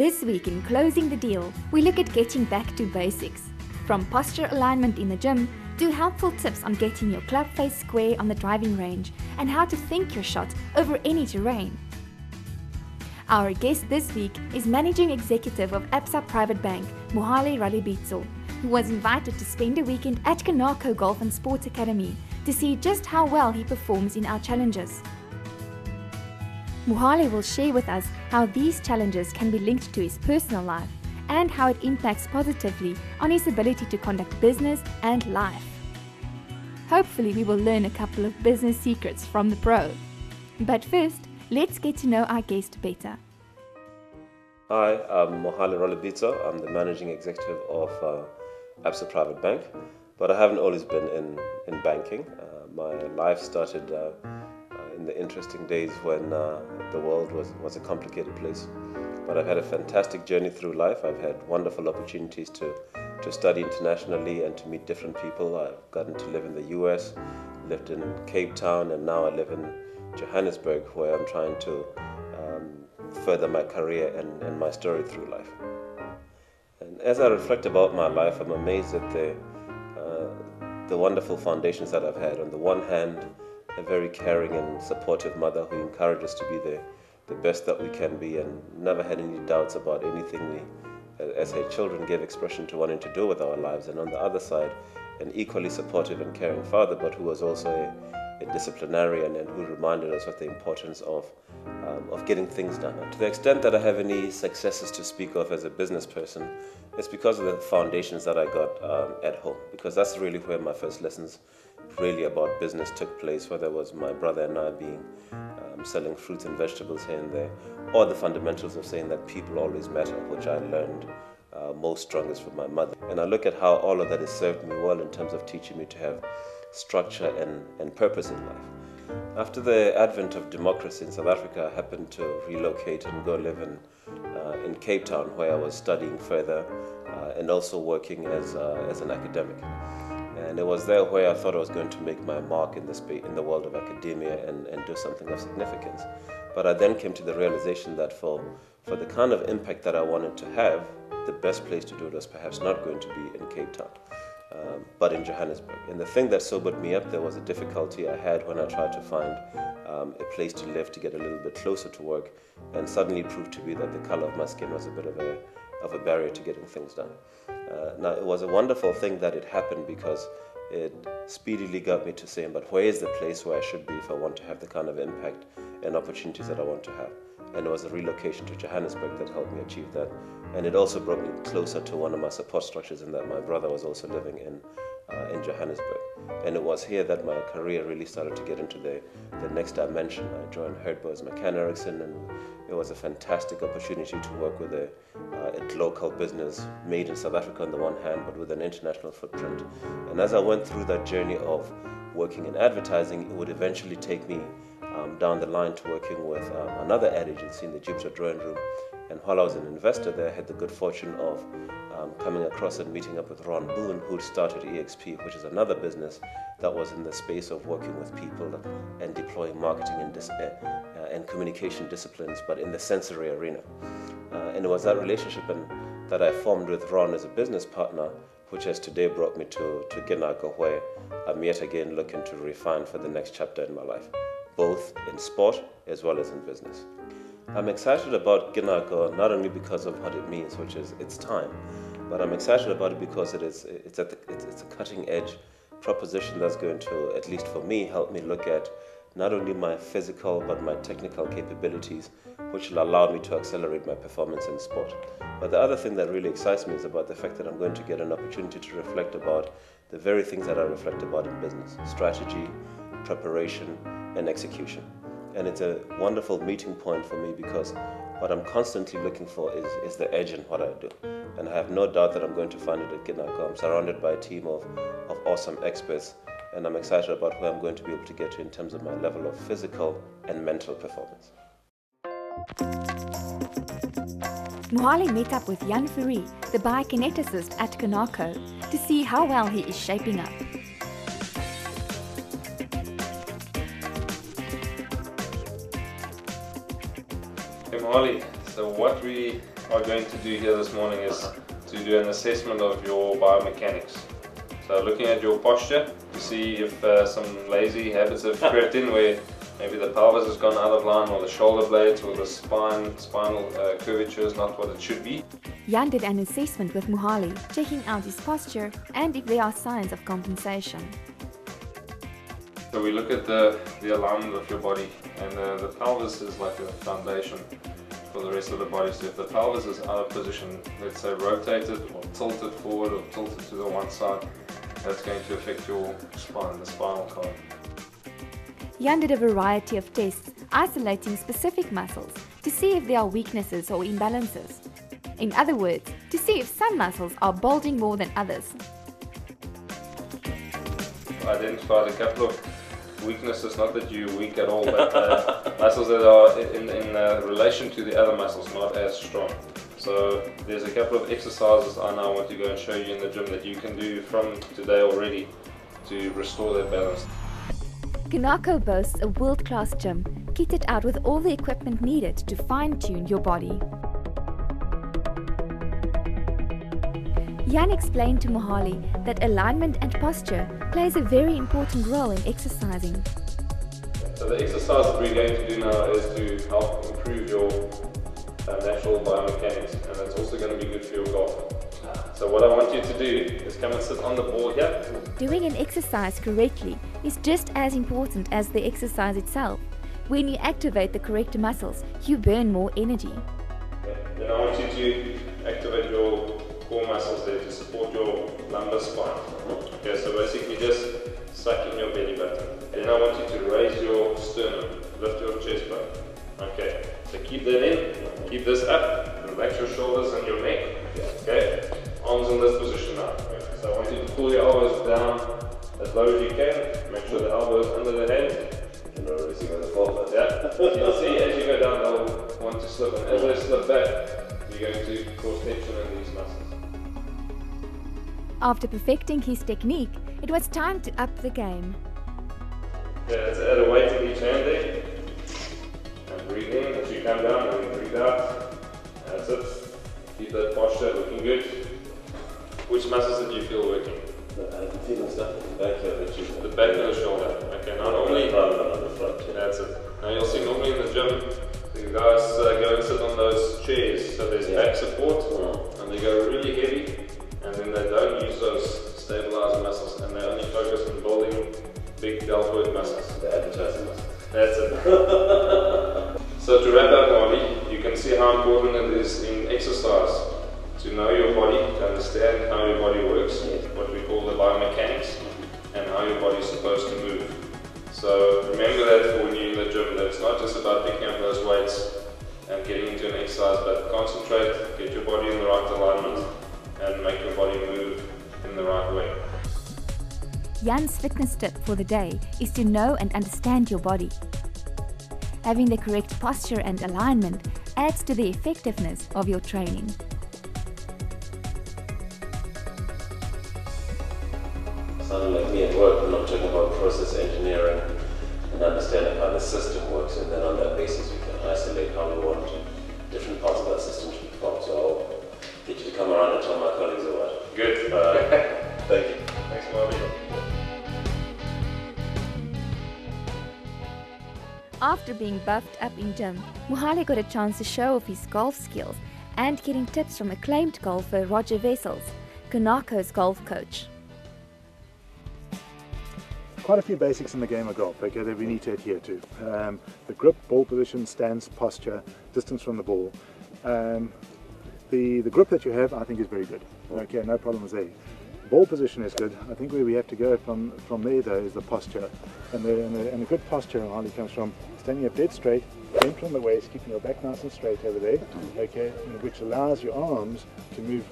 This week in Closing the Deal, we look at getting back to basics. From posture alignment in the gym to helpful tips on getting your club face square on the driving range and how to think your shot over any terrain. Our guest this week is Managing Executive of Absa Private Bank, Mohale Ralebitso, who was invited to spend a weekend at Kanako Golf and Sports Academy to see just how well he performs in our challenges. Mohale will share with us how these challenges can be linked to his personal life and how it impacts positively on his ability to conduct business and life. Hopefully we will learn a couple of business secrets from the pro. But first, let's get to know our guest better. Hi, I'm Mohale Ralebitso. I'm the Managing Executive of Absa Private Bank, but I haven't always been in banking. My life started in the interesting days when the world was a complicated place. But I've had a fantastic journey through life. I've had wonderful opportunities to study internationally and to meet different people. I've gotten to live in the US, lived in Cape Town, and now I live in Johannesburg, where I'm trying to further my career and my story through life. And as I reflect about my life, I'm amazed at the wonderful foundations that I've had. On the one hand, a very caring and supportive mother who encouraged us to be the best that we can be and never had any doubts about anything we, as her children, gave expression to wanting to do with our lives. And on the other side, an equally supportive and caring father, but who was also a disciplinarian and who reminded us of the importance of getting things done. And to the extent that I have any successes to speak of as a business person, it's because of the foundations that I got at home, because that's really where my first lessons really about business took place, whether it was my brother and I being selling fruits and vegetables here and there, or the fundamentals of saying that people always matter, which I learned most strongest from my mother. And I look at how all of that has served me well in terms of teaching me to have structure and purpose in life. After the advent of democracy in South Africa, I happened to relocate and go live in Cape Town, where I was studying further and also working as an academic. And it was there where I thought I was going to make my mark in the world of academia and do something of significance. But I then came to the realization that for the kind of impact that I wanted to have, the best place to do it was perhaps not going to be in Cape Town, but in Johannesburg. And the thing that sobered me up, there was a difficulty I had when I tried to find a place to live to get a little bit closer to work, and suddenly proved to be that the color of my skin was a bit of a barrier to getting things done. Now, it was a wonderful thing that it happened, because it speedily got me to saying, but where is the place where I should be if I want to have the kind of impact and opportunities that I want to have? And it was a relocation to Johannesburg that helped me achieve that. And it also brought me closer to one of my support structures, in that my brother was also living in Johannesburg. And it was here that my career really started to get into the next dimension. I joined Herdbo's McCann Erickson, and it was a fantastic opportunity to work with a local business made in South Africa on the one hand, but with an international footprint. And as I went through that journey of working in advertising, it would eventually take me down the line to working with another ad agency in the Jupiter Drawing Room. And while I was an investor there, I had the good fortune of coming across and meeting up with Ron Boone, who started EXP, which is another business that was in the space of working with people and deploying marketing and communication disciplines, but in the sensory arena. And it was that relationship that I formed with Ron as a business partner, which has today brought me to Kinako, where I'm yet again looking to refine for the next chapter in my life, both in sport as well as in business. I'm excited about Kinako not only because of what it means, which is its time, but I'm excited about it because it's a cutting edge proposition that's going to, at least for me, help me look at not only my physical but my technical capabilities, which will allow me to accelerate my performance in sport. But the other thing that really excites me is about the fact that I'm going to get an opportunity to reflect about the very things that I reflect about in business: strategy, preparation, and execution. And it's a wonderful meeting point for me, because what I'm constantly looking for is the edge in what I do. And I have no doubt that I'm going to find it at Kinako. I'm surrounded by a team of awesome experts, and I'm excited about where I'm going to be able to get to in terms of my level of physical and mental performance. Mohale met up with Jan Fourie, the biokineticist at Kanako, to see how well he is shaping up. Hey Mohale, so what we are going to do here this morning is to do an assessment of your biomechanics. So looking at your posture to see if some lazy habits have crept in where maybe the pelvis has gone out of line, or the shoulder blades, or the spinal curvature is not what it should be. Jan did an assessment with Mohale, checking out his posture and if there are signs of compensation. So we look at the alignment of your body, and the pelvis is like a foundation for the rest of the body. So if the pelvis is out of position, let's say rotated or tilted forward or tilted to the one side, that's going to affect your spine, the spinal column. Jan did a variety of tests, isolating specific muscles to see if there are weaknesses or imbalances. In other words, to see if some muscles are bulging more than others. Identified a couple of weaknesses, not that you're weak at all, but muscles that are in relation to the other muscles, not as strong. So there's a couple of exercises I now want to go and show you in the gym that you can do from today already to restore that balance. Konako boasts a world-class gym, kitted out with all the equipment needed to fine-tune your body. Jan explained to Mohale that alignment and posture plays a very important role in exercising. So the exercise that we're going to do now is to help improve your natural biomechanics, and it's also going to be good for your golf. So what I want you to do is come and sit on the ball here. Doing an exercise correctly is just as important as the exercise itself. When you activate the correct muscles, you burn more energy. Then I want you to activate your core muscles there to support your lumbar spine. Okay, so basically just suck in your belly button. Then I want you to raise your sternum, lift your chest bone. Okay, so keep that in, keep this up, relax your shoulders and your neck. Okay, arms in this position now. Okay. So I want you to pull your elbows down as low as you can. Make sure the elbow is under the head. You know, releasing on the floor. Yeah, you'll see as you go down they'll want to slip, and as they slip back, you're going to cause tension in these muscles. After perfecting his technique, it was time to up the game. Yeah, let's add a weight in each hand there. And breathe in as you come down, and breathe out. That's it. Keep that posture looking good. Which muscles did you feel working? I'm feeling stuff in the back here. The back of the shoulder. Okay, now normally, on the front. Yeah. that's it. Now you'll see normally in the gym, the guys go and sit on those chairs. So there's back support, and they go really heavy, and then they don't use those stabilizer muscles, and they only focus on building big deltoid muscles. The advertising muscles. That's it. So to wrap up, Molly, you can see how important it is in exercise to know your body, to understand how your body works, what we call the biomechanics, and how your body is supposed to move. So remember that for when you're in the gym, that it's not just about picking up those weights and getting into an exercise, but concentrate, get your body in the right alignment, and make your body move in the right way. Jan's fitness tip for the day is to know and understand your body. Having the correct posture and alignment adds to the effectiveness of your training. Sounding like me at work when I'm talking about process engineering and understanding how the system works, and then on that basis we can isolate how we want different parts of that system to perform. So I'll get you to come around and tell my colleagues or what. Good. Thank you. Thanks, Molly. After being buffed up in gym, Mohale got a chance to show off his golf skills and getting tips from acclaimed golfer Roger Wessels, Konako's golf coach. Quite a few basics in the game of golf, okay, that we need to adhere to. The grip, ball position, stance, posture, distance from the ball. The grip that you have, I think, is very good. Okay, no problems there. Ball position is good. I think where we have to go from there though is the posture. And the good posture hardly comes from standing up dead straight, bent from the waist, keeping your back nice and straight over there, okay, which allows your arms to move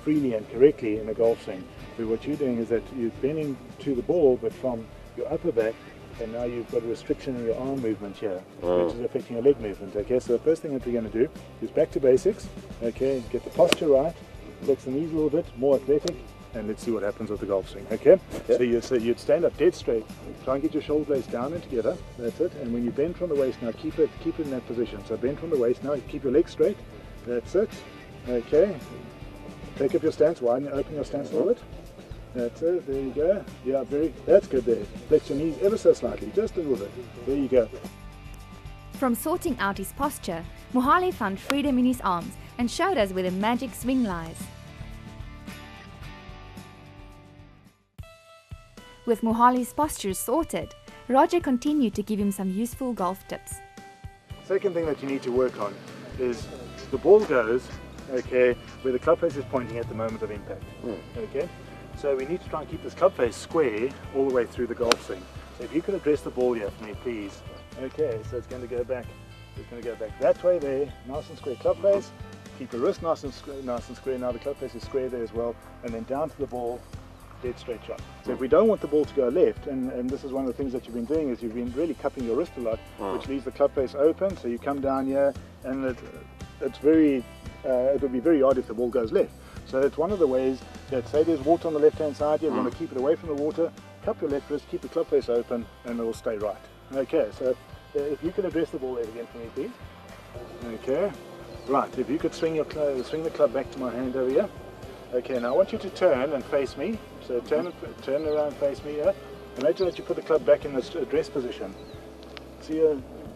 freely and correctly in a golf swing. But what you're doing is that you're bending to the ball, but from your upper back, and now you've got a restriction in your arm movement here, which is affecting your leg movement. Okay, so the first thing that we're going to do is back to basics. Okay, get the posture right, flex the knees a little bit, more athletic, and let's see what happens with the golf swing. Okay, so you'd stand up dead straight, try and get your shoulder blades down and together. That's it. And when you bend from the waist, now keep it in that position. So bend from the waist. Now keep your legs straight. That's it. Okay. Take up your stance, widen, open your stance a little bit. That's it, there you go. Yeah, that's good there. Flex your knees ever so slightly, just a little bit. There you go. From sorting out his posture, Mohale found freedom in his arms and showed us where the magic swing lies. With Mohale's posture sorted, Roger continued to give him some useful golf tips. Second thing that you need to work on is the ball goes, okay, where the club face is pointing at the moment of impact. Okay, so we need to try and keep this club face square all the way through the golf swing. So if you could address the ball here for me, please. Okay, so it's going to go back. It's going to go back that way there, nice and square club face. Keep your wrist nice and square. Now the club face is square there as well, and then down to the ball, dead straight shot. So if we don't want the ball to go left, and this is one of the things that you've been doing, is you've been really cupping your wrist a lot, which leaves the club face open. So you come down here, and it's very, it would be very odd if the ball goes left. So it's one of the ways that, say there's water on the left hand side, you want to keep it away from the water, cup your left wrist, keep the club face open, and it will stay right. Okay, so if you could address the ball there again for me, please. Okay, right, if you could swing the club back to my hand over here. Okay, now I want you to turn and face me. So turn around and face me here. Imagine that you put the club back in this address position. See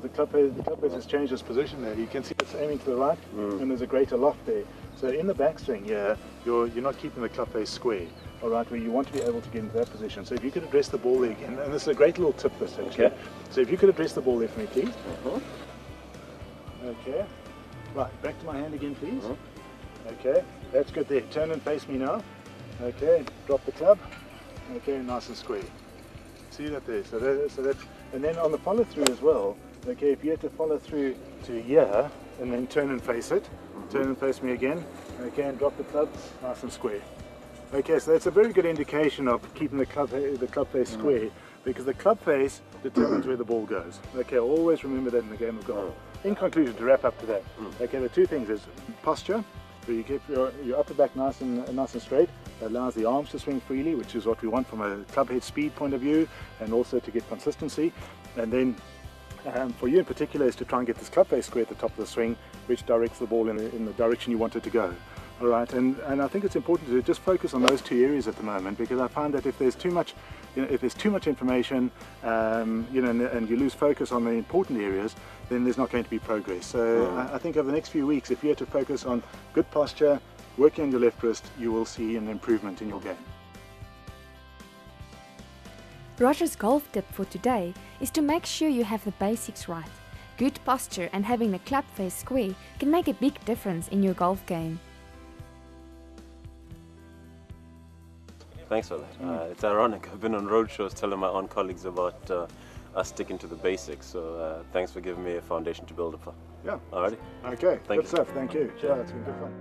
the club face has changed its position there. You can see it's aiming to the right, and there's a greater loft there. So in the backswing here, you're not keeping the club face square, all right, where you want to be able to get into that position. So if you could address the ball there again, and this is a great little tip this actually. Okay. So if you could address the ball there for me, please. Okay, right, back to my hand again, please. Okay, that's good there. Turn and face me now. Okay, drop the club. Okay, nice and square. See that there? So that's, and then on the follow through as well. Okay, if you had to follow through to here and then turn and face it, turn and face me again. Okay, and drop the club, nice and square. Okay, so that's a very good indication of keeping the club face square, because the club face determines where the ball goes. Okay, always remember that in the game of golf. In conclusion, to wrap up today, okay, the two things is posture. where you keep your upper back nice and straight. That allows the arms to swing freely, which is what we want from a club head speed point of view, and also to get consistency. And then for you in particular is to try and get this club face square at the top of the swing, which directs the ball in the direction you want it to go. All right, and I think it's important to just focus on those two areas at the moment, because I find that if there's too much, if there's too much information, and you lose focus on the important areas, then there's not going to be progress. So I think over the next few weeks, if you had to focus on good posture, working on your left wrist, you will see an improvement in your game. Roger's golf tip for today is to make sure you have the basics right. Good posture and having the club face square can make a big difference in your golf game. Thanks for that. It's ironic. I've been on road shows telling my own colleagues about us sticking to the basics. So thanks for giving me a foundation to build upon. Yeah. Alrighty. Okay. Thank Good stuff. Thank you. Yeah, it's been good fun.